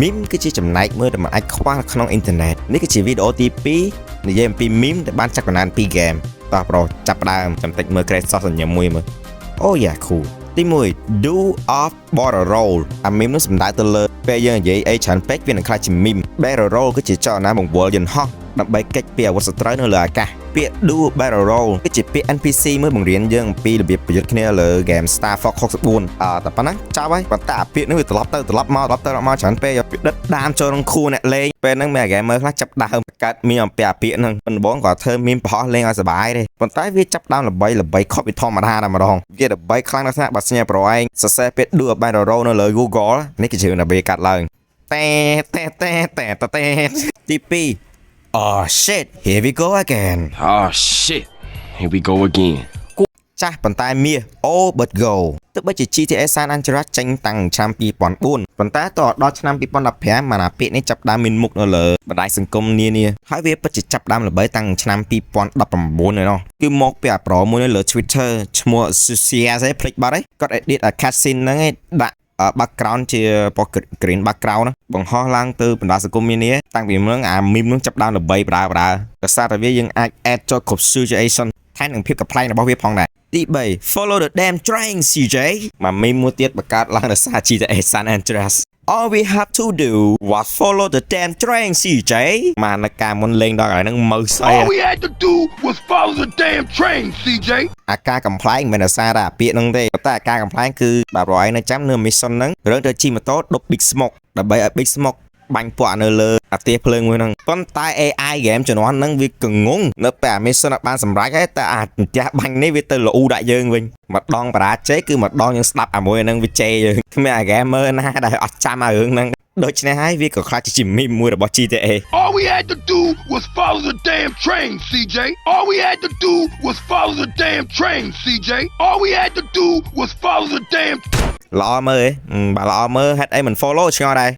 meme គឺជាចំណែកមើលដែលមិនអាចខ្វះក្នុងអ៊ីនធឺណិតនេះគឺជាវីដេអូទី2និយាយអំពី meme ដែលបានចាក់បណ្ដាលពី game តោះប្រូចាប់ផ្ដើមចាំតិចមើល Great Sauce សញ្ញាមួយមើលអូយ៉ា cool ទី1 do of barrel roll អា meme នោះសំដៅទៅលើពេលយើងនិយាយអីច្រើនពេកវានឹងខ្លាចជា meme barrel roll គឺជាចលនាបង្វិលយន្តហោះដើម្បីគេចពីអាវុធសត្រូវនៅលើអាកាសពាក្យ do barrel roll គឺជាពាក្យ NPC មួយបង្រៀនយើងអំពីរបៀបប្រយុទ្ធគ្នាលើ game Star Fox 64តែប៉ុណ្ណាចាប់ហើយប៉ុន្តែអាពាក្យនេះវាត្រឡប់ទៅត្រឡប់មកច្រើនពេកពាក្យដិតដាមចូលក្នុងខួរអ្នកលេងពេលហ្នឹងមាន gamer ខ្លះចាប់ដើមកើតមានអំពីអាពាក្យហ្នឹងប៉ុន្តែបងគាត់ធ្វើមានប្រហោះលេងឲ្យសុបាយទេប៉ុន្តែវាចាប់ដើមល្បីខុសពីធម្មតាតែម្ដងវាល្បីខ្លាំងណាស់បើស្ញាប្រឯងសរសេរពាក្យ do barrel roll នៅលើ Google នេះគឺជាដើម្បីកាត់ឡើងតែទី2 Oh shit here we go again Oh shit here we go again ចាស់ប៉ុន្តែមាស Oh but go ទោះបីជា GTA San Andreas ចេញតាំងឆ្នាំ2004ប៉ុន្តែតដល់ឆ្នាំ2015មកអាពាក្យនេះចាប់ដើមមានមុខនៅលើបណ្ដាញសង្គមនានាហើយវាពិតជាចាប់ដើមល្បីតាំងឆ្នាំ2019ហើយនោះគឺមកពីអាប្រូមួយនៅលើ Twitter ឈ្មោះ Sucia ឯងភ្លេចបាត់ឯងគាត់ edit អា cutscene ហ្នឹងឯងដាក់ background ជាពណ៌ green background បង្ហោះឡើងទៅបណ្ដាញសង្គមនានាតាំងពីមុនអា meme នឹងចាប់ដើមល្បីបដាដោយសារតែវាយើងអាច add ចូលគ្រប់ situation ថែមនឹងភាពកំប្លែងរបស់វាផងដែរទី3 follow the damn train CJ មក meme មួយទៀតបង្កើតឡើងដោយសារ GTA San Andreas All we have to do was follow the damn train CJ មកនៅការមុនលេងដល់កន្លែងហ្នឹងមើលស្អី All we had to do was follow the damn train CJ អាការកំ pl ែងមិនដោយសារតែអាពាក្យហ្នឹងទេតែអាការកំ pl ែងគឺបាទប្រហែលនៅចាំនៅ mission ហ្នឹងរឿងទៅជិះម៉ូតូដប់ Big Smoke ដើម្បីឲ្យ Big Smoke បាញ់ពួកនៅលើអាទាភ្លើងមួយហ្នឹងប៉ុន្តែ AI game ជំនាន់ហ្នឹងវាកងងនៅពេលអា mission អត់បានសម្រេចទេតែអាផ្ទះបាញ់នេះវាទៅលូដាក់យើងវិញម្ដងបរាជ័យគឺម្ដងយើងស្ដាប់អាមួយហ្នឹងវាជេរយើងគ្មានអា gamer ណាដែលអត់ចាំអារឿងហ្នឹងដូច្នេះហើយវាក៏ខ្លាចជា meme មួយរបស់ GTA All we had to do was follow the damn train CJ All we had to do was follow the damn train CJ All we had to do was follow the damn ល្អមើលបាទល្អមើលហេតុអីមិន follow ឆ្ងល់ដែរ